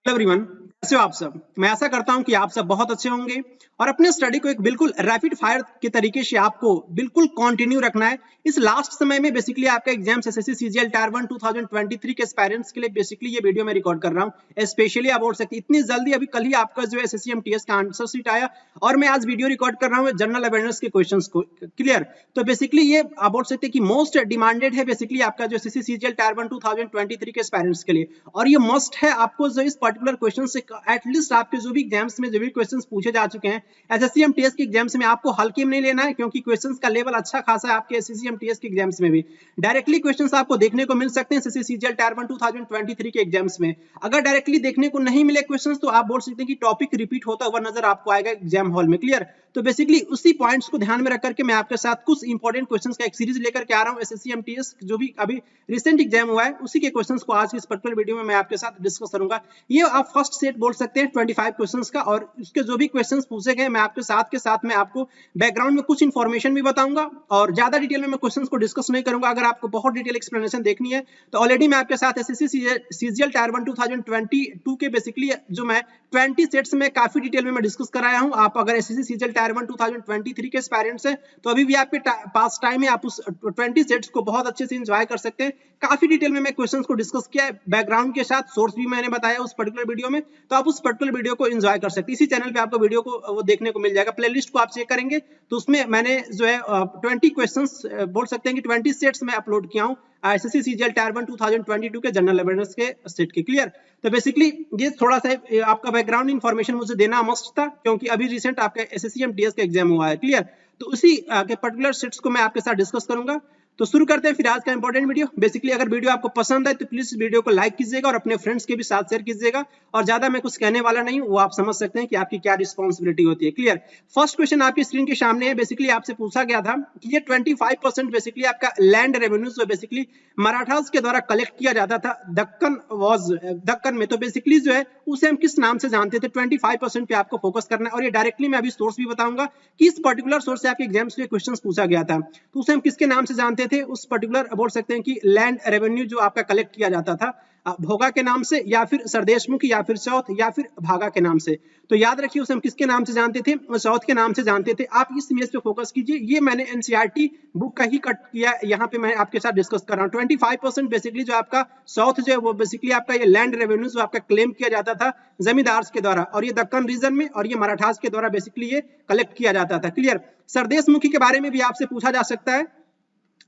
Hello everyone, कैसे हो आप सब। मैं आशा करता हूं कि आप सब बहुत अच्छे होंगे और अपने स्टडी को एक बिल्कुल रैपिड फायर के तरीके से आपको बिल्कुल कंटिन्यू रखना है। इस लास्ट समय में बेसिकली आपका एग्जाम्स एसएससी सीजीएल टायर 1 2023 के एस्पायरेंट्स के लिए बेसिकली ये वीडियो मैं रिकॉर्ड कर रहा हूं। स्पेशली आप बोल सकते इतनी जल्दी अभी कल ही आपका जो है एसएससी एमटीएस का आंसर शीट आया और मैं आज वीडियो रिकॉर्ड कर रहा हूं जनरल अवेयरनेस के क्वेश्चंस को। क्लियर। तो बेसिकली ये आप बोल सकते हैं कि मोस्ट डिमांडेड है बेसिकली आपका जो एसएससी सीजीएल टायर 1 2023 के एस्पायरेंट्स के लिए, और ये मस्ट है आपको जो इस पर्टिकुलर क्वेश्चन से एटलीस्ट आपके जो भी एग्जाम्स में जो भी क्वेश्चंस पूछे जा चुके हैं एसएससी एमटीएस के एग्जाम्स में आपको हल्के में नहीं लेना है, क्योंकि क्वेश्चंस का लेवल अच्छा खासा है आपके एसएससी एमटीएस के एग्जाम्स में भी। डायरेक्टली क्वेश्चंस आपको देखने को मिल सकते हैं एसएससी सीजीएल टायर 1 2023 के एग्जाम्स में। अगर डायरेक्टली देखने को नहीं मिले क्वेश्चंस तो आप बोल सकते हैं कि टॉपिक रिपीट होता हुआ नजर आपको आएगा एग्जाम हॉल में। क्लियर। तो बेसिकली उसी पॉइंट्स को ध्यान में रख करके मैं आपके साथ कुछ इंपॉर्टेंट क्वेश्चंस का एक सीरीज लेकर के आ रहा हूं। एसएससी एमटीएस जो भी अभी रिसेंट एग्जाम हुआ है उसी के क्वेश्चंस को आज की इस पर्टिकुलर वीडियो में मैं आपके साथ डिस्कस करूंगा। ये आप फर्स्ट सेट बोल सकते हैं 25 क्वेश्चंस का, और उसके जो भी क्वेश्चंस पूछे गए मैं आपके साथ में आपको बैकग्राउंड में कुछ इंफॉर्मेशन भी बताऊंगा और ज्यादा डिटेल में मैं क्वेश्चंस को डिस्कस नहीं करूंगा। अगर आपको बहुत डिटेल एक्सप्लेनेशन देखनी है तो ऑलरेडी मैं आपके साथ एसएससी सीजीएल टायर 1 2022 के बेसिकली जो मैं 20 सेट्स में काफी डिटेल में मैं डिस्कस कराया हूं। आप अगर एसएससी सीजीएल टायर 1 2023 के एस्पायरेंट्स हैं तो अभी भी आपके पास टाइम है, आप उस 20 सेट्स को बहुत अच्छे से एंजॉय कर सकते हैं। काफी डिटेल में मैं क्वेश्चंस को डिस्कस किया है बैकग्राउंड के साथ, सोर्स भी मैंने बताया उस पर्टिकुलर वीडियो में, तो आप उस पर्टिकुलर वीडियो को एंजॉय कर सकते हैं। इसी चैनल पे आपको वीडियो को वो देखने को मिल जाएगा। प्लेलिस्ट को आप चेक करेंगे तो उसमें मैंने जो है 20 क्वेश्चंस बोल सकते हैं कि 20 सेट्स में अपलोड किया हूं एसएससी सीजीएल टायर 1 2022 के जनरल अवेयरनेस के सेट के। क्लियर। तो बेसिकली ये थोड़ा सा आपका बैकग्राउंड इन्फॉर्मेशन मुझे देना मस्ट था, क्योंकि अभी रिसेंट आपका एसएससी एमटीएस का एग्जाम हुआ है। क्लियर। तो उसी के पर्टिकुलर सेट्स को मैं आपके साथ डिस्कस करूंगा। तो शुरू करते हैं फिर आज का इंपॉर्टेंट वीडियो। बेसिकली अगर वीडियो आपको पसंद है तो प्लीज वीडियो को लाइक कीजिएगा और अपने फ्रेंड्स के भी साथ शेयर कीजिएगा। और ज्यादा मैं कुछ कहने वाला नहीं हूं, वो आप समझ सकते हैं कि आपकी क्या रिस्पॉन्सिबिलिटी होती है। क्लियर। फर्स्ट क्वेश्चन आपकी स्क्रीन के सामने है। बेसिकली आपसे पूछा गया था कि ये 25% बेसिकली आपका लैंड रेवेन्यू जो बेसिकली मराठास के द्वारा कलेक्ट किया जाता था दक्कन में, तो बेसिकली जो है उसे हम किस नाम से जानते थे। 25% पे आपको फोकस करना है और ये डायरेक्टली मैं अभी सोर्स भी बताऊंगा कि इस पर्टिकुलर सोर्स से आपके एग्जाम्स में क्वेश्चंस पूछा गया था, तो उसे हम किसके नाम से जानते थे। उस पर्टिकुलर बोल सकते हैं कि लैंड रेवेन्यू जो आपका कलेक्ट किया जाता था भोगा के नाम से या फिर सरदेशमुखी या फिर सौथ या फिर भागा के नाम से। तो याद रखिए उसे हम किसके नाम से जानते थे, सौथ के नाम से जानते थे। आप इस इमेज पे फोकस कीजिए, ये मैंने एनसीईआरटी बुक का ही कट किया, यहाँ पे मैं आपके साथ डिस्कस कर रहा हूँ। 25% बेसिकली जो आपका साउथ जो है वो बेसिकली आपका ये लैंड रेवेन्यू जो आपका क्लेम किया जाता था जमींदार के द्वारा, और ये दक्कन रीजन में और ये मराठास के द्वारा बेसिकली ये कलेक्ट किया जाता था। क्लियर। सरदेशमुखी के बारे में भी आपसे पूछा जा सकता है।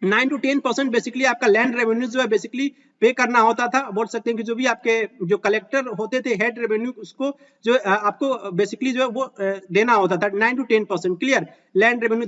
9 to 10% बेसिकली आपका लैंड रेवेन्यू जो है बेसिकली पे करना होता था। बोल सकते हैं कि जो भी आपके जो कलेक्टर होते थे हेड रेवेन्यू, उसको जो आपको बेसिकली जो है वो देना होता था 9 to 10%। क्लियर। लैंड रेवेन्यू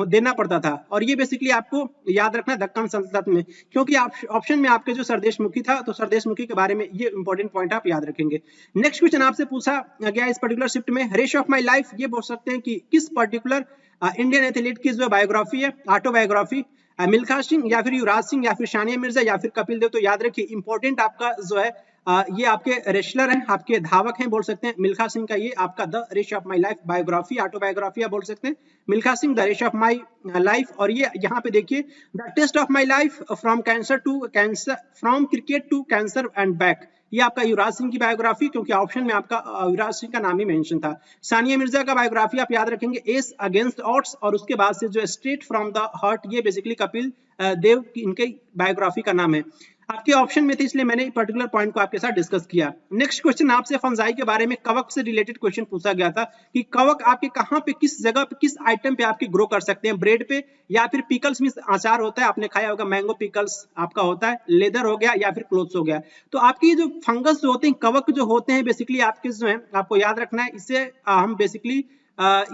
देना पड़ता था, और ये बेसिकली आपको याद रखना दक्कन सल्तनत में, क्योंकि आप ऑप्शन में आपके जो सरदेशमुखी था तो सरदेशमुखी के बारे में ये इंपॉर्टेंट पॉइंट आप याद रखेंगे। नेक्स्ट क्वेश्चन आपसे पूछा गया इस पर्टिकुलर शिफ्ट में, रेस ऑफ माई लाइफ, ये बोल सकते हैं कि किस पर्टिकुलर इंडियन एथलीट की जो बायोग्राफी है, ऑटोबायोग्राफी, मिल्खा सिंह या फिर युवराज सिंह या फिर सानिया मिर्जा या फिर कपिल देव। तो याद रखिए इंपॉर्टेंट आपका जो है ये आपके रेसलर हैं, आपके धावक हैं बोल सकते हैं। मिल्खा सिंह का ये आपका the race of my life biography autobiography आप बोल सकते हैं। Milkha Singh the race of my life, और ये यहाँ पे देखिए the test of my life from cricket to cancer and back, ये आपका युवराज सिंह की बायोग्राफी, क्योंकि ऑप्शन में आपका युवराज सिंह का नाम ही मेंशन था। सानिया मिर्जा का बायोग्राफी आप याद रखेंगे एस अगेंस्ट ऑड्स, और उसके बाद से जो स्ट्रेट फ्रॉम द हार्ट, ये बेसिकली कपिल देव की इनके बायोग्राफी का नाम है। आपके ऑप्शन में थे इसलिए मैंने पर्टिकुलर पॉइंट को आपके साथ डिस्कस किया। नेक्स्ट क्वेश्चन आपसे फंजाई के बारे में, कवक से रिलेटेड क्वेश्चन पूछा गया था कि कवक आपके कहां पे, किस जगह पे, किस आइटम पे आपके ग्रो कर सकते हैं, ब्रेड पे या फिर पिकल्स में अचार होता है, आपने खाया होगा मैंगो पिकल्स आपका होता है, लेदर हो गया या फिर क्लोथ्स हो गया। तो आपकी जो फंगस जो होते हैं, कवक जो होते हैं बेसिकली आपके जो है आपको याद रखना है, इससे हम बेसिकली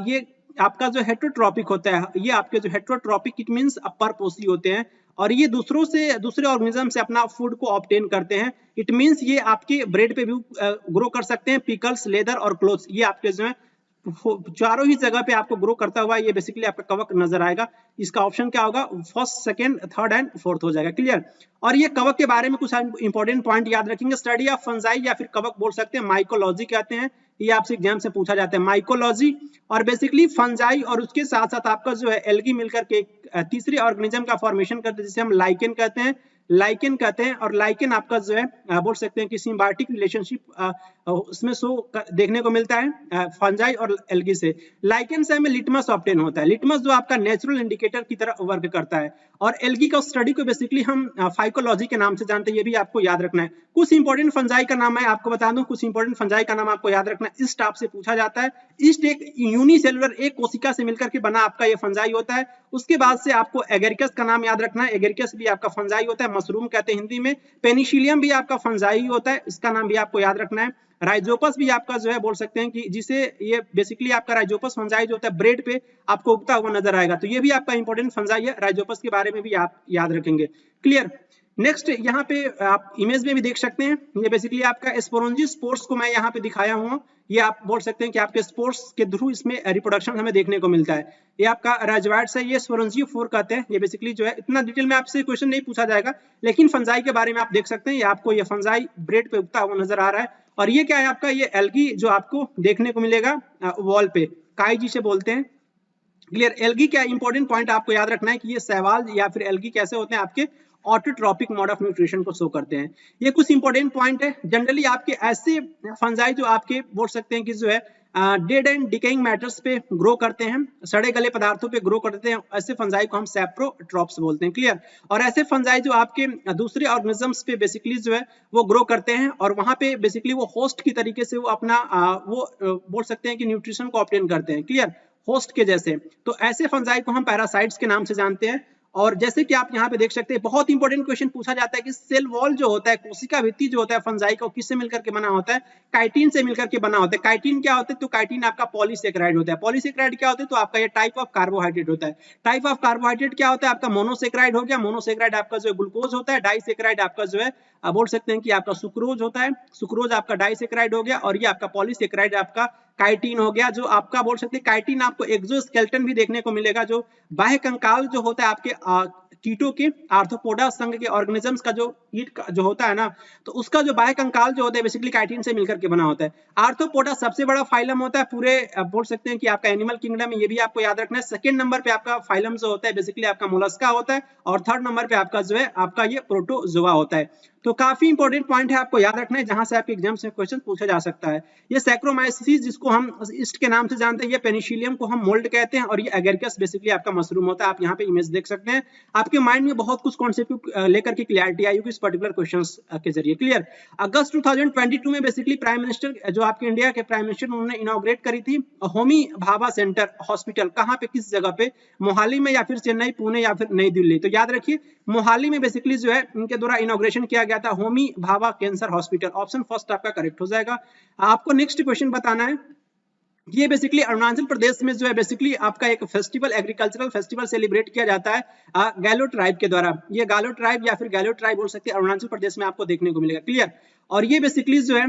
ये आपका जो हेटेरोट्रॉपिक होता है, ये आपके जो हेटेरोट्रॉपिक इट मींस परपोषी होते हैं, और ये दूसरे ऑर्गेनिज्म से अपना फूड को ऑब्टेन करते हैं। इट मींस ये आपके ब्रेड पे भी ग्रो कर सकते हैं, पिकल्स, लेदर और क्लोथ्स, ये आपके जो है चारों ही जगह पे आपको ग्रो करता हुआ ये बेसिकली आपका कवक नजर आएगा। इसका ऑप्शन क्या होगा, first, second, third and fourth हो जाएगा। क्लियर। और ये कवक के बारे में कुछ इंपॉर्टेंट पॉइंट याद रखेंगे। स्टडी ऑफ फंजाई या फिर कवक बोल सकते हैं, माइकोलॉजी कहते हैं, ये आपसे एग्जाम से पूछा जाता है माइकोलॉजी। और बेसिकली फंजाई और उसके साथ साथ आपका जो है एल्गी मिलकर के तीसरे ऑर्गेनिज्म का फॉर्मेशन करते हैं जिसे हम लाइकेन कहते हैं। लाइकेन कहते हैं। और लाइकेन आपका जो है बोल सकते हैं कि सिम्बायोटिक रिलेशनशिप उसमें देखने को मिलता है फंजाई और एल्गी से। लाइकेन से हमें लिटमस ऑब्टेन होता है। लिटमस जो आपका नेचुरल इंडिकेटर की तरह वर्क करता है। और एल्गी का स्टडी को बेसिकली हम फाइकोलॉजी के नाम से जानते हैं, ये भी आपको याद रखना है। कुछ इंपॉर्टेंट फंजाई का नाम है आपको बता दूं, कुछ इंपॉर्टेंट फंजाई का नाम आपको याद रखना है। ईस्ट आपसे पूछा जाता है। ईस्ट एक यूनिसेलुलर एक कोशिका से मिलकर के बना आपका ये फंजाई होता है। उसके बाद से आपको एगेरिकस का नाम याद रखना है। एगेरिकस भी आपका फंजाई होता है, मशरूम कहते हैं हिंदी में। पेनिसिलियम भी आपका फंजाई होता है, इसका नाम भी आपको याद रखना है। राइजोपस भी आपका जो है बोल सकते हैं कि जिसे ये बेसिकली आपका राइजोपस फंजाई जो होता है ब्रेड पे आपको उगता हुआ नजर आएगा, तो ये भी आपका इंपॉर्टेंट फंजाई है। राइजोपस के बारे में भी आप याद रखेंगे। क्लियर। नेक्स्ट यहाँ पे आप इमेज में भी देख सकते हैं, ये बेसिकली आपका स्पोरोंजी स्पोर्स को मैं यहाँ पे दिखाया हूँ। ये आप बोल सकते हैं कि आपके स्पोर्स के थ्रू इसमें रिप्रोडक्शन हमें देखने को मिलता है। ये आपका राजवाइट्स है, ये स्पोरोंजियोफोर कहते हैं। ये बेसिकली जो है इतना डिटेल में आपसे क्वेश्चन नहीं पूछा जाएगा, लेकिन फंजाई के बारे में आप देख सकते हैं। ये आपको ये फंजाई ब्रेड पे उगता हुआ नजर आ रहा है। और ये क्या है आपका, ये एल्गी जो आपको देखने को मिलेगा वॉल पे, काई जी से बोलते हैं। क्लियर। एल्गी क्या इंपॉर्टेंट पॉइंट आपको याद रखना है कि ये शैवाल या फिर एल्गी कैसे होते हैं, आपके ऑटोट्रॉपिक मोड ऑफ न्यूट्रिशन को शो करते हैं। ये कुछ इंपॉर्टेंट पॉइंट है। जनरली आपके ऐसे फंजाई जो आपके बोल सकते हैं कि जो है डेड एंड डिकेइंग मैटर्स पे ग्रो करते हैं, सड़े गले पदार्थों पे ग्रो करते हैं, ऐसे फंजाई को हम सैप्रोट्रॉप्स बोलते हैं। क्लियर। और ऐसे फंजाई जो आपके दूसरे ऑर्गेनिजम्स पे बेसिकली जो है वो ग्रो करते हैं और वहां पे बेसिकली वो होस्ट की तरीके से वो अपना बोल सकते हैं कि न्यूट्रिशन को ऑब्टेन करते हैं। क्लियर। होस्ट के जैसे। तो ऐसे फंजाई को हम पैरासाइट्स के नाम से जानते हैं। और जैसे कि आप यहाँ पे देख सकते हैं, बहुत इंपॉर्टेंट क्वेश्चन पूछा जाता है कि सेल वॉल जो होता है, कोशिका भित्ति जो होता है फंजाई का, किससे मिलकर के बना होता है, काइटिन से मिलकर के बना होता है। काइटिन क्या होता है, तो काइटिन आपका पॉलीसेकेराइड होता है। पॉलीसेकेराइड क्या होता है, तो आपका ये टाइप ऑफ कार्बोहाइड्रेट होता है। टाइप ऑफ कार्बोहाइड्रेट क्या होता है, आपका मोनोसेकेराइड हो गया। मोनोसेकेराइड आपका जो है ग्लूकोज होता है। डाइसेकेराइड आपका जो है बोल सकते हैं कि आपका सुक्रोज होता है। सुक्रोज आपका डाइसेकेराइड हो गया। और ये आपका पॉलीसेकेराइड आपका काइटिन हो गया, जो आपका बोल सकते हैं काइटिन आपको एक्सोस्केलेटन भी देखने को मिलेगा, जो बाह्य कंकाल जो होता है आपके कीटों के आर्थ्रोपोडा संघ के ऑर्गेनिजम्स का जो ईट जो होता है ना, तो उसका जो बाह्य कंकाल जो होता है बेसिकली काइटिन से मिलकर के बना होता है। आर्थ्रोपोडा सबसे बड़ा फाइलम होता है पूरे बोल सकते हैं कि आपका एनिमल किंगडम में, ये भी आपको याद रखना है। सेकंड नंबर पे आपका फाइलम जो होता है बेसिकली आपका मोलस्का होता है। और थर्ड नंबर पे आपका जो है आपका ये प्रोटोजोआ होता है। तो काफी इंपॉर्टेंट पॉइंट है, आपको याद रखना है, जहां से आपके एग्जाम में क्वेश्चन पूछा जा सकता है। ये सैक्रोमाइसिस जिसको हम ईस्ट के नाम से जानते हैं, ये पेनिसिलियम को हम मोल्ड कहते हैं। और ये एगेरिकस बेसिकली आपका मशरूम होता है। आप यहाँ पे इमेज देख सकते हैं। आपके माइंड में बहुत कुछ कॉन्सेप्ट लेकर के क्लियरिटी आई होगी इस पर्टिकुलर क्वेश्चंस के जरिए। क्लियर। अगस्त 2022 में बेसिकली प्राइम मिनिस्टर जो आपके इंडिया के प्राइम मिनिस्टर उन्होंने इनॉग्रेट करी थी होमी भाभा सेंटर हॉस्पिटल। कहाँ पे, किस जगह पे, मोहाली में या फिर चेन्नई, पुणे या फिर नई दिल्ली। तो याद रखिए मोहाली में बेसिकली जो है इनके द्वारा इनॉग्रेशन किया गया था Homi Bhabha cancer hospital. Option first आपका करेक्ट हो जाएगा। आपको नेक्स्ट क्वेश्चन बताना है, ये बेसिकली अरुणाचल प्रदेश में जो है बेसिकली आपका एक फेस्टिवल, एग्रीकल्चरल फेस्टिवल सेलिब्रेट किया जाता है गैलो ट्राइब के द्वारा। ये गालो ट्राइब या फिर गैलो ट्राइब बोल सकते हैं, अरुणाचल प्रदेश में आपको देखने को मिलेगा। क्लियर। और ये बेसिकली जो है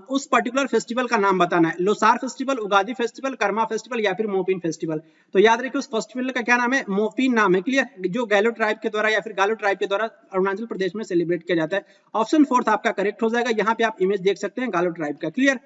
उस पर्टिकुलर फेस्टिवल का नाम बताना है। Losar festival, Ugadi festival, Karma festival या फिर मोपिन फेस्टिवल। तो याद रखिए उस फेस्टिवल का क्या नाम है, मोपिन नाम है। क्लियर। जो गैलो ट्राइब के द्वारा या फिर गालो ट्राइब के द्वारा अरुणाचल प्रदेश में सेलिब्रेट किया जाता है। ऑप्शन फोर्थ आपका करेक्ट हो जाएगा। यहाँ पे आप इमेज देख सकते हैं गालो ट्राइब का। क्लियर।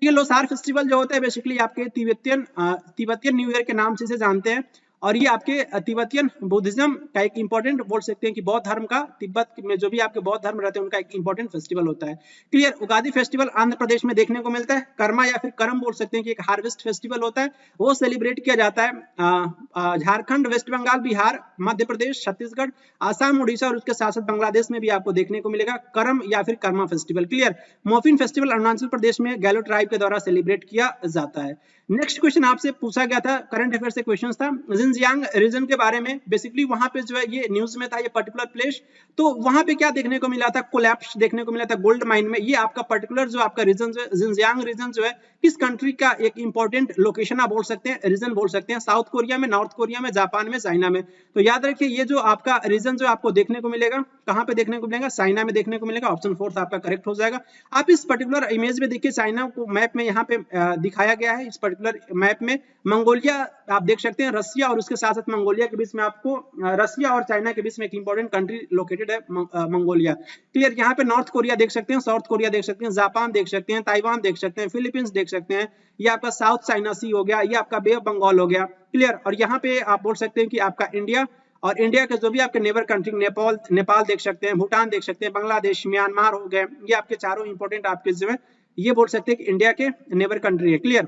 ये लोसार फेस्टिवल जो होता है बेसिकली आपके तिब्बतियन न्यू ईयर के नाम से जानते हैं। और ये आपके तिब्बतियन बुद्धिज्म का एक इंपॉर्टेंट बोल सकते हैं कि बौद्ध धर्म का, तिब्बत में जो भी आपके बौद्ध धर्म रहते हैं उनका एक इंपॉर्टेंट फेस्टिवल होता है। क्लियर। उगादी फेस्टिवल आंध्र प्रदेश में देखने को मिलता है। कर्मा या फिर करम बोल सकते हैं कि एक हार्वेस्ट फेस्टिवल होता है, वो सेलिब्रेट किया जाता है झारखंड, वेस्ट बंगाल, बिहार, मध्य प्रदेश, छत्तीसगढ़, आसाम, उड़ीसा और उसके साथ साथ बांग्लादेश में भी आपको देखने को मिलेगा करम या फिर Karma festival. Clear. Mopin festival Arunachal Pradesh में गैलो ट्राइब के द्वारा सेलिब्रेट किया जाता है। नेक्स्ट क्वेश्चन आपसे पूछा गया था, करंट अफेयर से क्वेश्चन था जिनजियांग रीजन के बारे में। बेसिकली वहां पे जो है ये न्यूज में था ये पर्टिकुलर प्लेस। तो वहां पे क्या देखने को मिला था, कोलैप्स देखने को मिला था गोल्ड माइन में। ये आपका पर्टिकुलर जो आपका रीजन जो है जिनजियांग रीजन जो है किस कंट्री का एक इंपॉर्टेंट लोकेशन आप बोल सकते हैं, रीजन बोल सकते हैं। साउथ कोरिया में, नॉर्थ कोरिया में, जापान में, चाइना में। तो याद रखिए ये जो आपका रीजन जो आपको देखने को मिलेगा, कहाँ पे देखने को मिलेगा, चाइना में देखने को मिलेगा। ऑप्शन फोर्थ आपका करेक्ट हो जाएगा। आप इस पर्टिकुलर इमेज में देखिए चाइना को मैप में यहाँ पे दिखाया गया है। इस पर्टिकुलर मैप में मंगोलिया आप देख सकते हैं, रसिया और उसके साथ साथ मंगोलिया के बीच में आपको रसिया और चाइना के बीच में एक इंपॉर्टेंट कंट्री लोकेटेड है मंगोलिया। क्लियर। यहाँ पे नॉर्थ कोरिया देख सकते हैं, साउथ कोरिया देख सकते हैं, जापान देख सकते हैं, ताइवान देख सकते हैं, फिलीपींस देख सकते हैं। ये आपका साउथ चाइना सी हो गया, ये आपका बे ऑफ बंगाल हो गया। क्लियर। और यहाँ पे आप बोल सकते हैं कि आपका इंडिया और इंडिया के जो भी आपके नेबर कंट्री, नेपाल देख सकते हैं, भूटान देख सकते हैं, बांग्लादेश, म्यांमार हो गए, ये आपके चारों इंपॉर्टेंट आपके जो है ये बोल सकते हैं कि इंडिया के नेबर कंट्री है, क्लियर,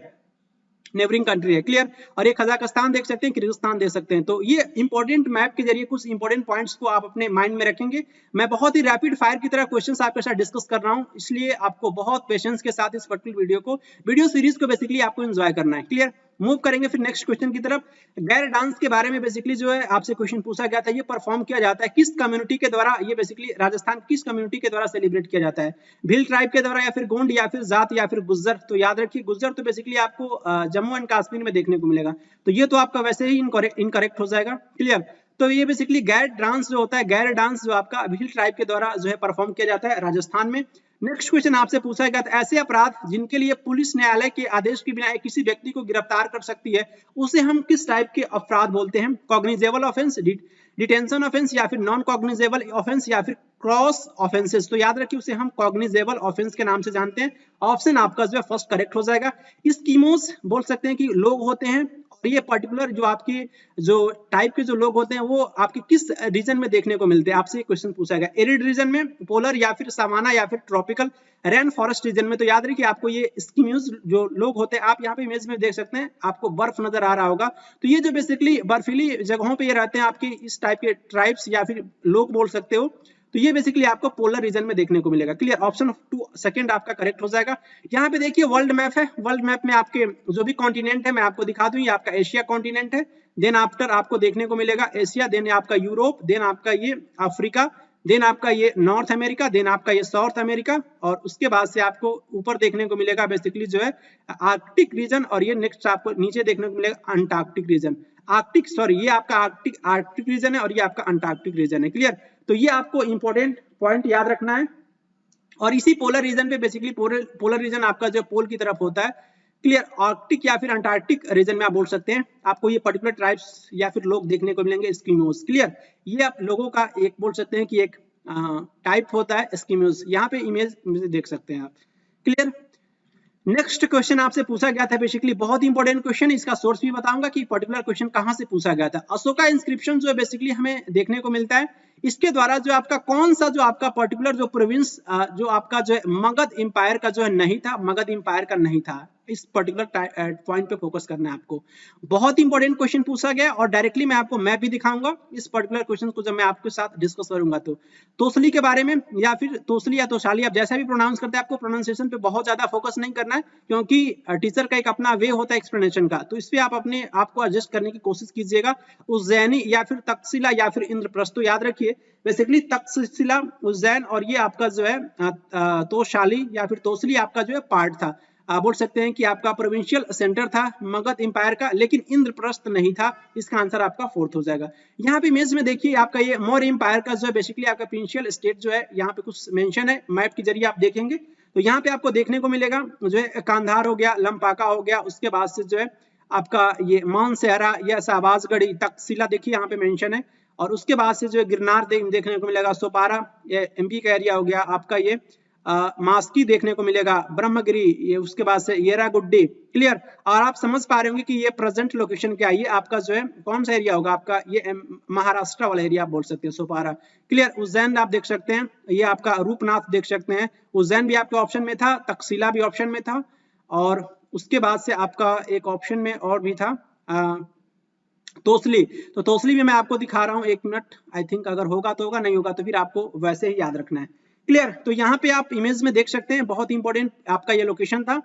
नेबरिंग कंट्री है, क्लियर। और ये कजाकिस्तान देख सकते हैं, किर्गिस्तान देख सकते हैं। तो ये इंपॉर्टेंट मैप के जरिए कुछ इंपॉर्टेंट पॉइंट्स को आप अपने माइंड में रखेंगे। मैं बहुत ही रैपिड फायर की तरह क्वेश्चंस आपके साथ डिस्कस कर रहा हूं, इसलिए आपको बहुत पेशेंस के साथ इस पर्टिकुलर वीडियो सीरीज को बेसिकली आपको एंजॉय करना है, क्लियर। मूव करेंगे फिर नेक्स्ट क्वेश्चन की तरफ। गैर डांस के बारे में बेसिकली जो है आपसे क्वेश्चन पूछा गया था, ये परफॉर्म किया जाता है किस कम्युनिटी के द्वारा, ये बेसिकली राजस्थान किस कम्युनिटी के द्वारा सेलिब्रेट किया जाता है, भील ट्राइब के द्वारा या फिर गोंड या फिर जाट या फिर गुज्जर। तो याद रखिए गुज्जर तो बेसिकली आपको जम्मू एंड कश्मीर में देखने को मिलेगा, तो ये तो आपका वैसे ही इनकरेक्ट हो जाएगा, क्लियर। तो ये बेसिकली गैर डांस जो होता है, गैर डांस जो आपका भील ट्राइब के द्वारा जो है परफॉर्म किया जाता है राजस्थान में। नेक्स्ट क्वेश्चन आपसे पूछा गया था, ऐसे अपराध जिनके लिए पुलिस न्यायालय के आदेश के बिना किसी व्यक्ति को गिरफ्तार कर सकती है, उसे हम किस टाइप के अपराध बोलते हैं? कॉग्निजेबल ऑफेंस, डिटेंशन ऑफेंस या फिर नॉन कॉग्निजेबल ऑफेंस या फिर क्रॉस ऑफेंसेस। तो याद रखिए उसे हम कॉग्निजेबल ऑफेंस के नाम से जानते हैं। ऑप्शन आपका जो है फर्स्ट करेक्ट हो जाएगा। स्कीमोस बोल सकते हैं कि लोग होते हैं, और ये पर्टिकुलर जो आपकी जो टाइप के जो लोग होते हैं वो आपके किस रीजन में देखने को मिलते हैं, आपसे क्वेश्चन पूछा गया। एरिड रीजन में, पोलर या फिर सावाना या फिर ट्रॉपिकल रेन फॉरेस्ट रीजन में। तो याद रखिए आपको ये स्कीम्यूज जो लोग होते हैं, आप यहाँ पे इमेज में देख सकते हैं, आपको बर्फ नजर आ रहा होगा। तो ये जो बेसिकली बर्फीली जगहों पे ये रहते हैं आपके इस टाइप के ट्राइब्स या फिर लोग बोल सकते हो, तो ये बेसिकली आपको पोलर रीजन में देखने को मिलेगा, क्लियर। ऑप्शन 2 सेकंड आपका करेक्ट हो जाएगा। यहाँ पे देखिए वर्ल्ड मैप है, वर्ल्ड मैप में आपके जो भी कॉन्टिनेंट है मैं आपको दिखा दूं, ये आपका एशिया कॉन्टिनेंट है, देन आफ्टर आपको देखने को मिलेगा एशिया, देन आपका यूरोप, देन आपका ये अफ्रीका, देन आपका ये नॉर्थ अमेरिका, देन आपका ये साउथ अमेरिका, और उसके बाद से आपको ऊपर देखने को मिलेगा बेसिकली जो है आर्कटिक रीजन, और ये नेक्स्ट आपको नीचे देखने को मिलेगा अंटार्कटिक रीजन। आर्कटिक सॉरी ये आपका आर्कटिक रीजन है और ये आपका अंटार्कटिक रीजन है, क्लियर। तो ये आपको इंपॉर्टेंट पॉइंट याद रखना है। और इसी पोलर रीजन पे बेसिकली पोलर रीजन आपका जो पोल की तरफ होता है, क्लियर। आर्कटिक या फिर अंटार्कटिक रीजन में आप बोल सकते हैं, आपको ये पर्टिकुलर ट्राइब्स या फिर लोग देखने को मिलेंगे एस्किमोस, क्लियर। ये आप लोगों का एक बोल सकते हैं कि एक टाइप होता है एस्किमोस, यहाँ पे इमेज देख सकते हैं आप, क्लियर। नेक्स्ट क्वेश्चन आपसे पूछा गया था, बेसिकली बहुत इंपॉर्टेंट क्वेश्चन, इसका सोर्स भी बताऊंगा कि पर्टिकुलर क्वेश्चन कहां से पूछा गया था। अशोका इंस्क्रिप्शन जो है बेसिकली हमें देखने को मिलता है, इसके द्वारा जो आपका कौन सा जो आपका पर्टिकुलर जो प्रोविंस जो आपका जो है मगध एम्पायर का जो है नहीं था, मगध एम्पायर का नहीं था, इस पर्टिकुलर पॉइंट पे फोकस करना है आपको। बहुत इंपॉर्टेंट क्वेश्चन पूछा गया, और डायरेक्टली मैं आपको मैप भी दिखाऊंगा इस पर्टिकुलर क्वेश्चन को जब मैं आपके साथ डिस्कस करूंगा। तो तोसली के बारे में या फिर तोसली या तोशाली आप जैसा भी प्रोनाउंस करते हैं, आपको प्रोनाउंसिएशन पे बहुत ज्यादा फोकस नहीं करना है, क्योंकि टीचर का एक अपना वे होता है एक्सप्लेनेशन का, तो इस पे आप अपने आप को एडजस्ट करने की कोशिश कीजिएगा। उज्जैनी या फिर तक्षशिला या फिर इंद्रप्रस्थ, तो याद रखिए बेसिकली तक्षशिला, उज्जैन, और ये आपका जो है तोशाली या फिर तोसली आपका जो है पार्ट था, आप बोल सकते हैं कि आपका प्रोविंशियल सेंटर था मगध एम्पायर का, लेकिन इंद्रप्रस्थ नहीं था। इसका आंसर आपका फोर्थ हो जाएगा। यहाँ पे इमेज में देखिए आपका ये मौर्य एम्पायर का जो है बेसिकली आपका प्रिंशियल स्टेट जो है यहाँ पे कुछ मेंशन है, मैप के जरिए आप देखेंगे तो यहाँ पे आपको देखने को मिलेगा जो है कांधार हो गया, लंपाका हो गया, उसके बाद से जो है आपका ये मानसेहरा या शाहबाजगढ़ी, तक्षशिला देखिए यहाँ पे मेंशन है, और उसके बाद से जो है गिरनार देखने को मिलेगा, सोपारा ये एमपी का एरिया हो गया, आपका ये मास्की देखने को मिलेगा, ब्रह्मगिरी, ये उसके बाद से येरागुड्डी, क्लियर। और आप समझ पा रहे होंगे कि ये प्रेजेंट लोकेशन क्या है, ये आपका जो है कौन सा एरिया होगा, आपका ये महाराष्ट्र वाला एरिया आप बोल सकते हैं, सोपारा, क्लियर। उज्जैन आप देख सकते हैं, ये आपका रूपनाथ देख सकते हैं, उज्जैन भी आपके ऑप्शन में था, तक्षशिला भी ऑप्शन में था, और उसके बाद से आपका एक ऑप्शन में और भी था तोसली। तो तोसली भी मैं आपको दिखा रहा हूँ, एक मिनट, आई थिंक अगर होगा तो होगा, नहीं होगा तो फिर आपको वैसे ही याद रखना है, क्लियर। तो यहाँ पे आप इमेज में देख सकते हैं, बहुत इंपॉर्टेंट आपका ये लोकेशन था,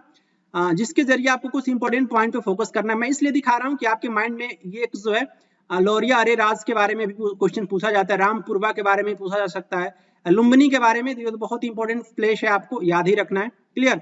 जिसके जरिए आपको कुछ इंपॉर्टेंट पॉइंट पे फोकस करना है। मैं इसलिए दिखा रहा हूँ कि आपके माइंड में ये एक जो है लौरिया अरे राज के बारे में भी क्वेश्चन पूछा जाता है, रामपुरवा के बारे में पूछा जा सकता है, लुम्बिनी के बारे में, तो बहुत इंपॉर्टेंट प्लेस है, आपको याद ही रखना है, क्लियर।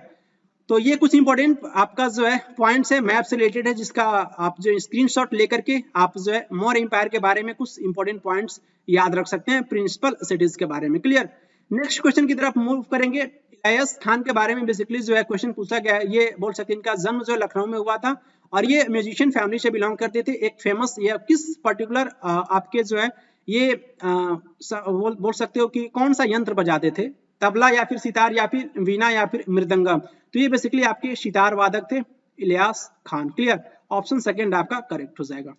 तो ये कुछ इंपॉर्टेंट आपका जो है पॉइंट्स है, मैप से रिलेटेड है, जिसका आप जो स्क्रीनशॉट लेकर के आप जो है मौर्य एम्पायर के बारे में कुछ इंपॉर्टेंट पॉइंट्स याद रख सकते हैं, प्रिंसिपल सिटीज के बारे में, क्लियर। नेक्स्ट क्वेश्चन की तरफ मूव करेंगे। इलियास खान के बारे में बेसिकली जो है क्वेश्चन पूछा गया है, ये बोल सकते हैं इनका जन्म जो है लखनऊ में हुआ था, और ये म्यूजिशियन फैमिली से बिलोंग करते थे। एक फेमस या किस पर्टिकुलर आपके जो है ये बोल सकते हो कि कौन सा यंत्र बजाते थे, तबला या फिर सितार या फिर वीणा या फिर मृदंगम, तो ये बेसिकली आपके सितार वादक थे Ilyas Khan, clear. Option second आपका करेक्ट हो जाएगा।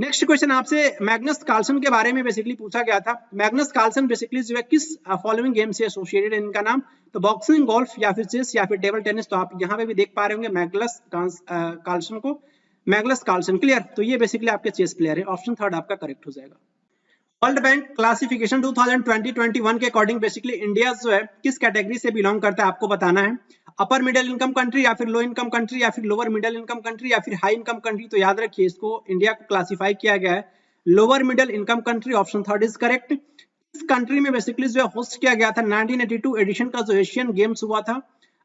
नेक्स्ट क्वेश्चन आपसे मैग्नस कार्लसन के बारे में बेसिकली पूछा गया था। मैग्नस कार्लसन बेसिकली जो है किस फॉलोइंग गेम से एसोसिएटेड है इनका नाम, तो बॉक्सिंग, गोल्फ या फिर चेस या फिर टेबल टेनिस। तो आप यहाँ पे भी देख पा रहे होंगे मैग्नस कार्लसन को, मैग्नस कार्लसन। क्लियर, तो ये बेसिकली आपके चेस प्लेयर है। ऑप्शन थर्ड आपका करेक्ट हो जाएगा। वर्ल्ड बैंक क्लासिफिकेशन 2020-21 के अकॉर्डिंग बेसिकली इंडिया जो है किस कैटेगरी से बिलोंग करता है आपको बताना है। अपर मिडिल इनकम कंट्री या फिर लो इनकम कंट्री या फिर लोअर मिडिल इनकम कंट्री या फिर हाई इनकम कंट्री। तो याद रखिए इसको इंडिया को क्लासिफाई किया गया है lower middle income country. Option third is correct. इस कंट्री में बेसिकली जो है होस्ट किया गया था 1982 एडिशन का जो एशियन गेम्स हुआ था,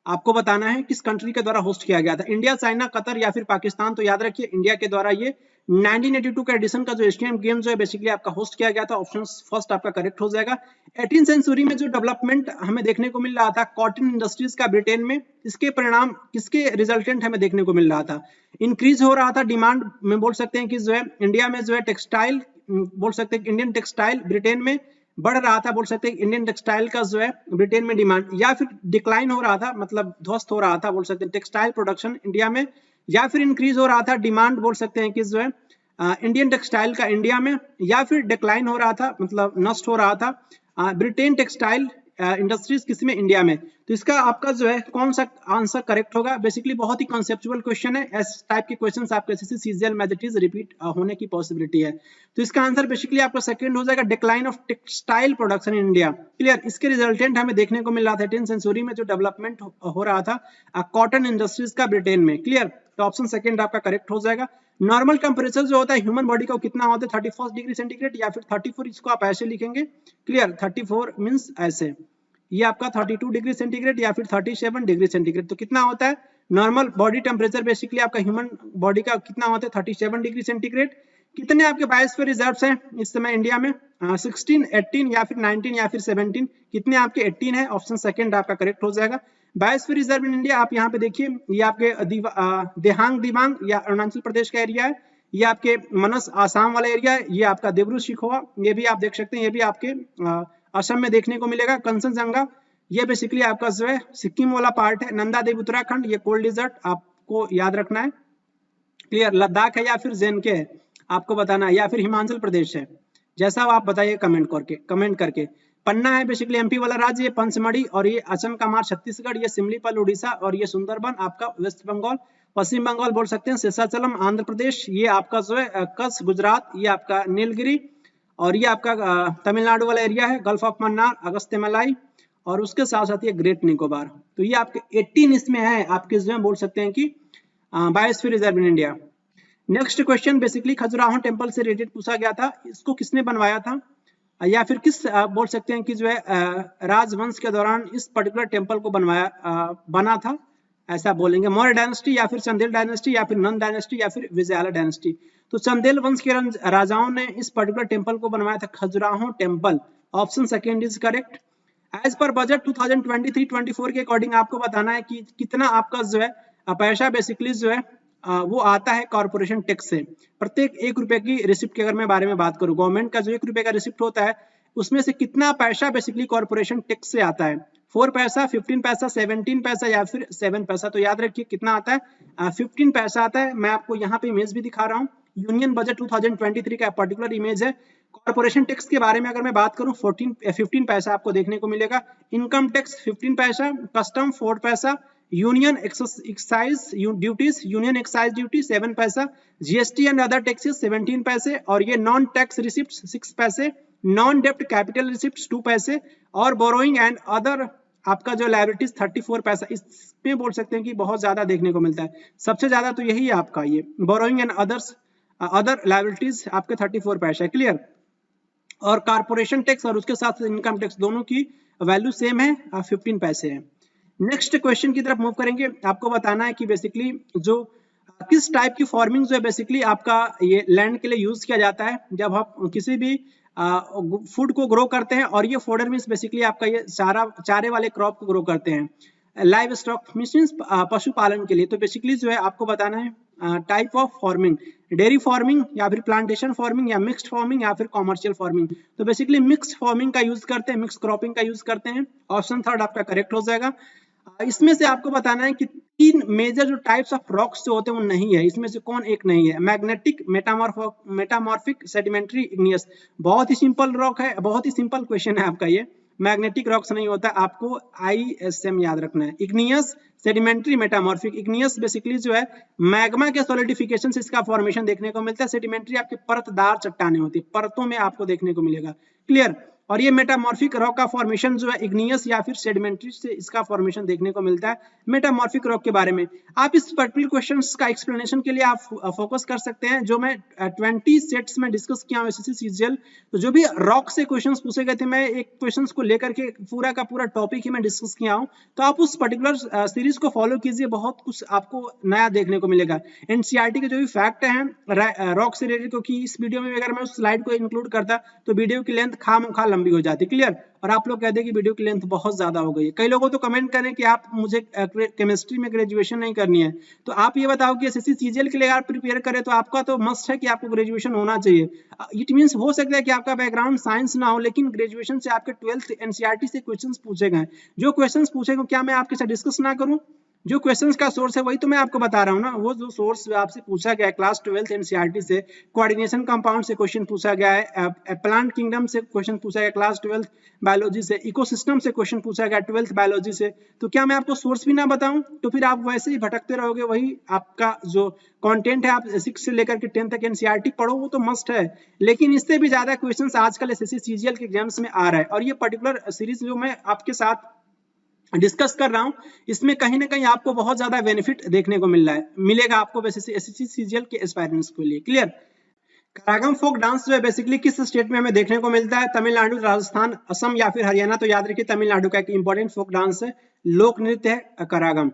आपको बताना है किस कंट्री के द्वारा होस्ट किया गया था। इंडिया, चाइना, कतर या फिर पाकिस्तान। तो याद रखिए इंडिया के द्वारा ये 1982 का एडिशन का जो एशियन गेम जो है बेसिकली आपका होस्ट किया गया था। ऑप्शन फर्स्ट आपका करेक्ट हो जाएगा। 18वीं सेंचुरी में जो डेवलपमेंट हमें देखने को मिल रहा था कॉटन इंडस्ट्रीज का ब्रिटेन में, इसके परिणाम किसके रिजल्टेंट हमें देखने को मिल रहा था। इंक्रीज हो रहा था डिमांड में, बोल सकते हैं कि जो है इंडिया में जो है टेक्सटाइल, बोल सकते हैं इंडियन टेक्सटाइल ब्रिटेन में बढ़ रहा था, बोल सकते हैं इंडियन टेक्सटाइल का जो है ब्रिटेन में डिमांड, या फिर डिक्लाइन हो रहा था, मतलब ध्वस्त हो रहा था, बोल सकते हैं टेक्सटाइल प्रोडक्शन इंडिया में, या फिर इंक्रीज हो रहा था डिमांड, बोल सकते हैं कि जो है इंडियन टेक्सटाइल का इंडिया में, या फिर डिक्लाइन हो रहा था, मतलब नष्ट हो रहा था ब्रिटेन टेक्सटाइल इंडस्ट्रीज किसमें, इंडिया में। तो इसका आपका जो है कौन सा आंसर करेक्ट होगा। बेसिकली बहुत ही कॉन्सेप्चुअल क्वेश्चन है, इस टाइप के क्वेश्चंस आपके एसएससी सीजीएल में रिपीट होने की पॉसिबिलिटी है। तो इसका आंसर बेसिकली आपका सेकंड हो जाएगा, decline of textile production in India. Clear, इसके रिजल्टेंट हमें देखने को मिल रहा था 18वीं सेंचुरी में जो डेवलपमेंट हो रहा था कॉटन इंडस्ट्रीज का ब्रिटेन में। क्लियर, तो ऑप्शन सेकंड आपका करेक्ट हो जाएगा। नॉर्मल टेम्परेचर जो होता है ह्यूमन बॉडी का कितना होता है 31 डिग्री सेंटीग्रेड या फिर 34, इसको आप ऐसे लिखेंगे। क्लियर, 34 मींस ऐसे, ये आपका 32 डिग्री सेंटीग्रेड या फिर 37 डिग्री सेंटीग्रेड। तो कितना होता है नॉर्मल बॉडी टेम्परेचर बेसिकली आपका ह्यूमन बॉडी का कितना होता है 37 डिग्री सेंटीग्रेड। कितने आपके बायोस्फीयर रिजर्व्स हैं इस समय इंडिया में 16, 18 या फिर 19 या फिर 17। कितने आपके 18 है, ऑप्शन सेकंड आपका करेक्ट हो जाएगा। बायोस्फीयर रिजर्व इन इंडिया आप यहाँ पे देखिए, ये आपके देहांग दिबांग या अरुणाचल प्रदेश का एरिया है, ये आपके मनस आसाम वाला एरिया है, ये आपका देवरू शिखोवा, ये भी आप देख सकते हैं, ये भी आपके असम में देखने को मिलेगा। कंचनजंगा ये बेसिकली आपका जो है सिक्किम वाला पार्ट है। नंदा देवी उत्तराखंड, ये कोल्ड डिजर्ट आपको याद रखना है। क्लियर, लद्दाख है या फिर जेनके है आपको बताना है, या फिर हिमाचल प्रदेश है, जैसा आप बताइए कमेंट करके। पन्ना है बेसिकली एमपी वाला राज्य, ये पंचमढ़ी, और ये अचन कमार छत्तीसगढ़, ये सिमलीपल उड़ीसा, और ये सुंदरबन आपका वेस्ट बंगाल, पश्चिम बंगाल बोल सकते हैं, शेषाचलम आंध्र प्रदेश, ये आपका जो है कच्छ गुजरात, ये आपका नीलगिरी, और ये आपका तमिलनाडु वाला एरिया है, गल्फ ऑफ मन्नार, अगस्त्य मलाई, और उसके साथ साथ ये ग्रेट निकोबार। तो ये आपके 18 इसमें है आपके जो है बोल सकते हैं कि biosphere reserve in India. Next question basically Khajuraho temple से रिलेटेड पूछा गया था, इसको किसने बनवाया था, या फिर किस बोल सकते हैं कि जो है राजवंश के दौरान इस पर्टिकुलर टेम्पल को बना था, ऐसा बोलेंगे। मौर्य डायनेस्टी या फिर चंदेल डायनेस्टी या फिर नंद डायनेस्टी या फिर विजयालय डायनेस्टी। तो चंदेल वंश के राजाओं ने इस पर्टिकुलर टेम्पल को बनवाया था, Khajuraho temple. Option second is correct. As पर बजट 2023-24 के अकॉर्डिंग आपको बताना है कि कितना आपका जो है पैसा बेसिकली जो है वो आता है कॉर्पोरेशन टैक्स से। प्रत्येक 1 रुपए की रिसिप्ट के अगर मैं बारे में बात करूं, गवर्नमेंट का जो 1 रुपए का रिसिप्ट होता है उसमें से कितना पैसा बेसिकली कॉर्पोरेशन टैक्स से आता है। 4 पैसा, 15 पैसा, 17 पैसा या फिर 7 पैसा। तो याद रखिए कितना आता है 15 पैसा आता है। मैं आपको यहाँ पे इमेज भी दिखा रहा हूँ, यूनियन बजट 2023 का पर्टिकुलर इमेज है। कॉर्पोरेशन टैक्स के बारे में अगर मैं बात करूं 15 पैसा आपको देखने को मिलेगा। इनकम टैक्स 15 पैसा, कस्टम 4 पैसा, union excise duties, union excise duty 7 पैसा, जीएसटी एंड अदर टैक्सेस 17 पैसे, और ये नॉन टैक्स रिसिप्ट 6 पैसे, नॉन डेप्ट कैपिटल रिसिप्ट 2 पैसे, और बोरोइंग एंड अदर आपका जो लायबिलिटीज 34 पैसा। इसमें बोल सकते हैं कि बहुत ज्यादा देखने को मिलता है, सबसे ज्यादा तो यही है आपका ये बोरोइंग एंड अदर लायबिलिटीज आपके 34 पैसा है। क्लियर, और कारपोरेशन टैक्स और उसके साथ इनकम टैक्स दोनों की वैल्यू सेम है, 15 पैसे है। नेक्स्ट क्वेश्चन की तरफ मूव करेंगे। आपको बताना है कि बेसिकली जो किस टाइप की फार्मिंग जो है बेसिकली आपका ये लैंड के लिए यूज किया जाता है जब आप किसी भी फूड को ग्रो करते हैं, और ये फोडर मीन्स बेसिकली आपका ये चारे वाले क्रॉप को ग्रो करते हैं। लाइव स्टॉक मीन्स पशुपालन के लिए। तो बेसिकली जो है आपको बताना है type of farming, dairy farming या फिर प्लांटेशन फार्मिंग या मिक्स्ड फार्मिंग या फिर कॉमर्शियल फार्मिंग। तो बेसिकली मिक्स्ड फार्मिंग का यूज करते हैं, मिक्स क्रॉपिंग का यूज करते हैं। ऑप्शन थर्ड आपका करेक्ट हो जाएगा। इसमें से आपको बताना है कि तीन मेजर जो टाइप्स ऑफ रॉक्स जो होते हैं वो नहीं है, इसमें से कौन एक नहीं है? Magnetic, metamorphic, sedimentary, igneous. बहुत ही सिंपल रॉक है, बहुत ही सिंपल क्वेश्चन है आपका ये। मैग्नेटिक रॉक्स नहीं होता, आपको ISM याद रखना है। Igneous, sedimentary, metamorphic. Igneous basically जो है मैग्मा के सॉलिडिफिकेशन से इसका फॉर्मेशन देखने को मिलता है। सेडिमेंट्री आपकी परतदार चट्टानें होती है, परतों में आपको देखने को मिलेगा। क्लियर? और ये मेटामॉर्फिक रॉक का फॉर्मेशन जो है इग्नियस या फिर सेडिमेंट्री से इसका फॉर्मेशन देखने को मिलता है। मेटामॉर्फिक रॉक के बारे में आप इस पर्टिकुलर क्वेश्चंस का एक्सप्लेनेशन के लिए आप फोकस कर सकते हैं, जो मैं 20 सेट्स में डिस्कस किया हूं SSC CGL। तो जो भी रॉक से क्वेश्चंस पूछे गए थे, मैं एक क्वेश्चंस को लेकर के पूरा का पूरा टॉपिक ही मैं डिस्कस किया हूं। तो आप उस पर्टिकुलर सीरीज को फॉलो कीजिए, बहुत कुछ आपको नया देखने को मिलेगा। NCERT के जो भी फैक्ट हैं रॉक से रिलेटेड, क्योंकि इस वीडियो में अगर मैं उस स्लाइड को इंक्लूड करता तो वीडियो की लेंथ खामखा लंबी हो जाती। क्लियर? और आप लोग कहते हैं कि वीडियो की लेंथ बहुत ज्यादा हो गई है। कई लोगों तो कमेंट करें कि आप मुझे केमिस्ट्री में ग्रेजुएशन नहीं करनी है, तो आप ये बताओ कि SSC CGL के लिए अगर प्रिपेयर करें तो आपका तो मस्ट है कि आपको ग्रेजुएशन होना चाहिए। इट मींस हो सकता है कि आपका बैकग्राउंड साइंस ना हो, लेकिन ग्रेजुएशन से आपके 12th NCERT से क्वेश्चंस पूछे गए। जो क्वेश्चंस पूछे गए क्या मैं आपके साथ डिस्कस ना करूं? जो क्वेश्चंस का सोर्स है वही तो मैं आपको बता रहा हूँ ना। वो जो सोर्स आपसे पूछा गया है क्लास 12th NCERT से, कोऑर्डिनेशन कंपाउंड से क्वेश्चन पूछा गया है, प्लांट किंगडम से क्वेश्चन पूछा गया क्लास 12th बायोलॉजी से, इकोसिस्टम से क्वेश्चन पूछा गया 12th बायोलॉजी से। तो क्या मैं आपको सोर्स भी ना बताऊं? तो फिर आप वैसे ही भटकते रहोगे। वही आपका जो कंटेंट है, आप 6 से लेकर के 10 तक NCERT पढ़ो, वो तो मस्ट है, लेकिन इससे भी ज्यादा क्वेश्चंस आजकल SSC CGL के एग्जाम्स में आ रहा है। और ये पर्टिकुलर सीरीज जो मैं आपके साथ डिस्कस कर रहा हूं, इसमें कहीं ना कहीं आपको बहुत ज्यादा बेनिफिट देखने को मिलेगा आपको SSC CGL के एस्पायरेंट्स के लिए। क्लियर? करागम फोक डांस जो है बेसिकली किस स्टेट में हमें देखने को मिलता है? तमिलनाडु, राजस्थान, असम या फिर हरियाणा। तो याद रखिए तमिलनाडु का एक इंपॉर्टेंट फोक डांस है, लोक नृत्य है करागम।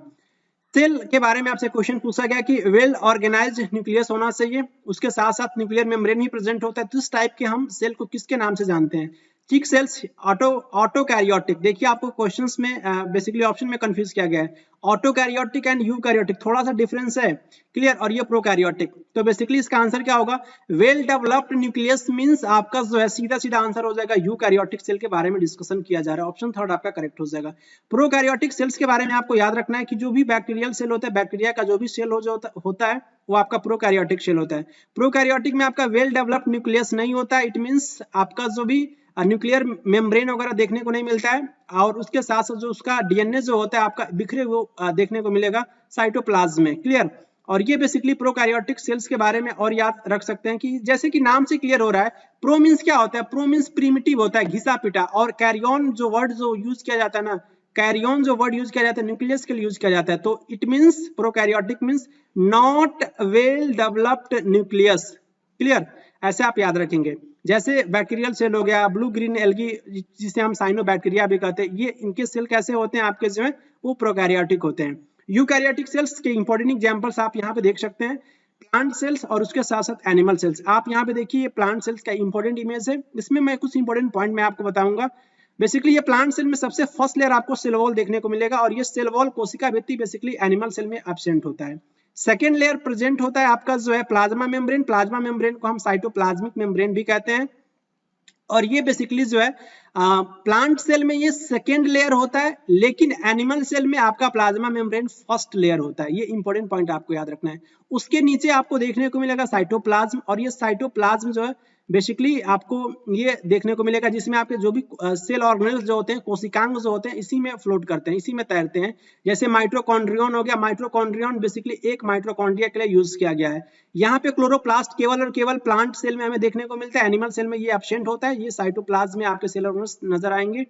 सेल के बारे में आपसे क्वेश्चन पूछा गया कि वेल ऑर्गेनाइज्ड न्यूक्लियस होना चाहिए, उसके साथ साथ न्यूक्लियर मेम्ब्रेन भी प्रेजेंट होता है। तो इस टाइप के हम सेल को किसके नाम से जानते हैं? चिक सेल्स, ऑटोकैरियोटिक। देखिए आपको क्वेश्चंस में बेसिकली ऑप्शन में कंफ्यूज किया गया है, ऑटोकैरियोटिक एंड यूकैरियोटिक, थोड़ा सा डिफरेंस है। क्लियर? और ये प्रोकैरियोटिक। तो बेसिकली इसका आंसर क्या होगा? वेल डेवलप्ड न्यूक्लियस मींस आपका जो है सीधा सीधा आंसर हो जाएगा यूकैरियोटिक सेल के बारे में डिस्कशन किया जा रहा है। ऑप्शन थर्ड आपका करेक्ट हो जाएगा। प्रोकैरियोटिक सेल्स के बारे में आपको याद रखना है कि जो भी बैक्टीरियल सेल होता है, बैक्टीरिया का जो भी सेल होता है वो आपका प्रोकैरियोटिक सेल होता है। प्रोकैरियोटिक में आपका वेल डेवलप्ड न्यूक्लियस नहीं होता है। इट मींस आपका जो भी न्यूक्लियर मेम्ब्रेन वगैरह देखने को नहीं मिलता है, और उसके साथ साथ जो उसका DNA जो होता है आपका बिखरे वो देखने को मिलेगा साइटोप्लाज्म में। क्लियर? और ये बेसिकली प्रोकैरियोटिक सेल्स के बारे में और याद रख सकते हैं कि जैसे कि नाम से क्लियर हो रहा है, प्रो मींस क्या होता है? प्रो मींस प्रिमिटिव होता है, घिसा पिटा। और कैरियन जो वर्ड जो यूज किया जाता है ना, कैरियन जो वर्ड यूज किया जाता है न्यूक्लियस के लिए यूज किया जाता है। तो it means prokaryotic means not well developed nucleus. Clear? ऐसे आप याद रखेंगे। जैसे बैक्टीरियल सेल हो गया, ब्लू ग्रीन एल्गी जिसे हम साइनोबैक्टीरिया भी कहते हैं, ये इनके सेल कैसे होते हैं आपके जो है वो प्रोकैरियोटिक होते हैं। यूकैरियोटिक सेल्स के इंपॉर्टेंट एग्जांपल्स आप यहाँ पे देख सकते हैं, प्लांट सेल्स और उसके साथ साथ एनिमल सेल्स। आप यहाँ पे देखिए प्लांट सेल्स का इंपॉर्टेंट इमेज है, इसमें मैं कुछ इंपॉर्टेंट पॉइंट मैं आपको बताऊंगा। बेसिकली ये प्लांट सेल में सबसे फर्स्ट लेयर आपको सेल वॉल देखने को मिलेगा, और ये सेल वॉल कोशिका भित्ति बेसिकली एनिमल सेल में एब्सेंट होता है। सेकेंड लेयर प्रेजेंट होता है आपका जो है प्लाज्मा मेम्ब्रेन। प्लाज्मा मेम्ब्रेन को हम साइटोप्लाज्मिक मेम्ब्रेन भी कहते हैं, और ये बेसिकली जो है प्लांट सेल में ये सेकेंड लेयर होता है, लेकिन एनिमल सेल में आपका प्लाज्मा मेम्ब्रेन फर्स्ट लेयर होता है। ये इंपॉर्टेंट पॉइंट आपको याद रखना है। उसके नीचे आपको देखने को मिलेगा साइटोप्लाज्म, और ये साइटोप्लाज्म जो है बेसिकली आपको ये देखने को मिलेगा जिसमें आपके जो भी सेल ऑर्गेनेल्स जो होते हैं, कोशिकांग जो होते हैं, इसी में फ्लोट करते हैं, इसी में तैरते हैं। जैसे माइटोकॉन्ड्रियन हो गया, माइटोकॉन्ड्रियन बेसिकली एक माइटोकॉन्ड्रिया के लिए यूज किया गया है। यहाँ पे क्लोरोप्लास्ट केवल और केवल प्लांट सेल में हमें देखने को मिलता है, एनिमल सेल में ये एब्सेंट होता है। ये साइटोप्लाज्म में आपके सेल ऑर्गेनेल्स नजर आएंगे।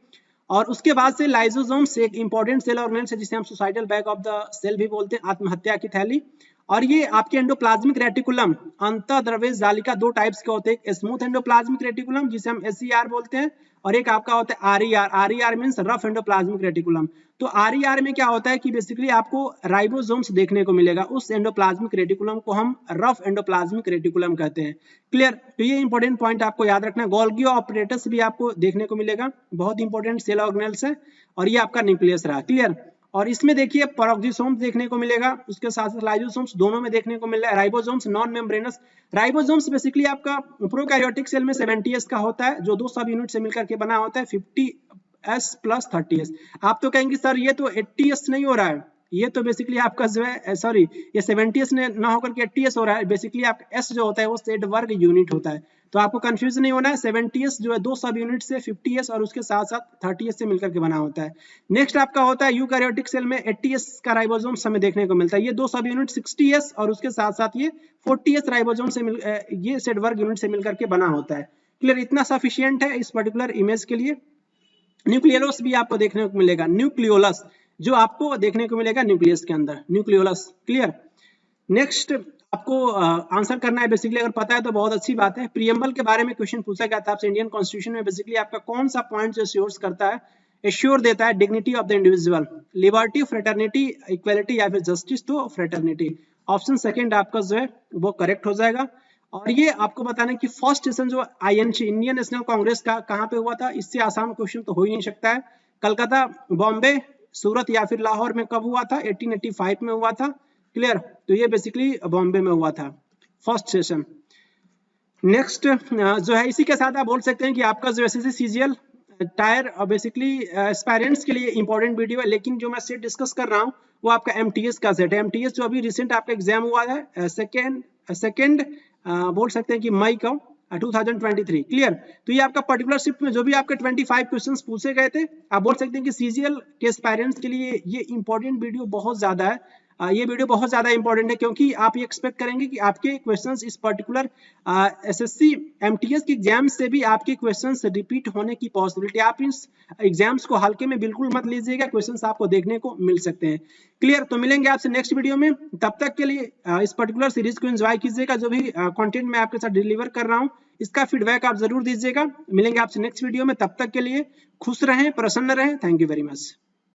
और उसके बाद से लाइसोसोम्स एक इंपॉर्टेंट सेल ऑर्गेनेल्स है जिसे हम suicidal bag of the cell भी बोलते हैं, आत्महत्या की थैली। और ये आपके एंडोप्लाज्मिक रेटिकुलम अंतःद्रव्य जालिका दो टाइप्स के होते हैं, एक स्मूथ एंडोप्लाज्मिक रेटिकुलम जिसे हम SER बोलते हैं, और एक आपका होता है RER। RER means rough endoplasmic reticulum. तो RER में क्या होता है कि बेसिकली आपको राइबोसोम्स देखने को मिलेगा, उस एंडोप्लाज्मिक रेटिकुलम को हम रफ एंडोप्लाज्मिक रेटिकुलम कहते हैं। क्लियर? तो ये इंपॉर्टेंट पॉइंट आपको याद रखना है। गोल्गी ऑपरेटस भी आपको देखने को मिलेगा, बहुत इंपॉर्टेंट सेल ऑर्गेनेल्स है, और ये आपका न्यूक्लियस रहा। क्लियर? और इसमें देखिए पेरोक्सिसोम्स देखने को मिलेगा, उसके साथ साथ लाइसोसोम्स दोनों में देखने को मिल रहा है। Ribosomes non membranes. Ribosomes basically आपका प्रोकैरियोटिक सेल में 70S का होता है, जो दो सब यूनिट से मिलकर के बना होता है, 50S + 30S। आप तो कहेंगे सर ये तो 80S नहीं हो रहा है, ये तो बेसिकली आपका जो है सॉरी ये 70s ने ना होकर के 80s हो रहा है। बेसिकली आपका एस जो होता है वो सेट वर्ग यूनिट होता है, तो आपको कंफ्यूज नहीं होना है। 70s जो है 2 सब यूनिट से 50s और उसके साथ साथ 30s से मिलकर के बना होता है। नेक्स्ट आपका होता है यूकैरियोटिक सेल में 80s का राइबोसोम्स हमें देखने को मिलता है। ये 2 सब यूनिट 60s और उसके साथ साथ ये 40s राइबोसोम से ये सेट वर्ग यूनिट से मिलकर के बना होता है। क्लियर, इतना सफिशियंट है इस पर्टिकुलर इमेज के लिए। न्यूक्लियोलस भी आपको देखने को मिलेगा, न्यूक्लियोलस जो आपको देखने को मिलेगा न्यूक्लियस के अंदर, न्यूक्लियोलस। क्लियर, नेक्स्ट आपको आंसर करना है बेसिकली, अगर पता है तो बहुत अच्छी बात है। प्रीएम्बल के बारे में क्वेश्चन पूछा गया था आपसे इंडियन कॉन्स्टिट्यूशन में, बेसिकली आपका कौन सा पॉइंट जो एश्योर करता है, एश्योर देता है dignity of the individual, liberty, fraternity, equality या फिर जस्टिस, तो फ्रेटर्निटी। ऑप्शन सेकंड आपका जो है वो करेक्ट हो जाएगा। और ये आपको बताना कि फर्स्ट सेशन जो आईएनसी इंडियन नेशनल कांग्रेस का कहाँ पे हुआ था, इससे आसान क्वेश्चन तो हो ही नहीं सकता है। कलकत्ता, बॉम्बे, सूरत या फिर लाहौर में कब हुआ था, 1885 में हुआ था। क्लियर, तो ये बेसिकली बॉम्बे में हुआ था फर्स्ट सेशन। नेक्स्ट जो है इसी के साथ आप बोल सकते हैं कि आपका जो SSC CGL tyre basically aspirants के लिए इंपॉर्टेंट वीडियो है, लेकिन जो मैं सेट डिस्कस कर रहा हूँ वो आपका एमटीएस का सेट है। एमटीएस जो अभी रिसेंट आपका एग्जाम हुआ है सेकेंड बोल सकते हैं कि मई का 2023। क्लियर, तो ये आपका पर्टिकुलर शिफ्ट में जो भी आपके 25 क्वेश्चंस पूछे गए थे, आप बोल सकते हैं कि सीजीएल के एस्पायरेंट्स के लिए ये इंपॉर्टेंट वीडियो बहुत ज्यादा है। ये वीडियो बहुत ज्यादा इंपॉर्टेंट है क्योंकि आप ये एक्सपेक्ट करेंगे कि आपके क्वेश्चंस इस पर्टिकुलर एसएससी एमटीएस के एग्जाम से भी आपके क्वेश्चंस रिपीट होने की पॉसिबिलिटी। आप इस एग्जाम्स को हल्के में बिल्कुल मत लीजिएगा, क्वेश्चंस आपको देखने को मिल सकते हैं। क्लियर, तो मिलेंगे आपसे नेक्स्ट वीडियो में। तब तक के लिए इस पर्टिकुलर सीरीज को एंजॉय कीजिएगा, जो भी कंटेंट मैं आपके साथ डिलीवर कर रहा हूँ इसका फीडबैक आप जरूर दीजिएगा। मिलेंगे आपसे नेक्स्ट वीडियो में, तब तक के लिए खुश रहें, प्रसन्न रहें। Thank you very much.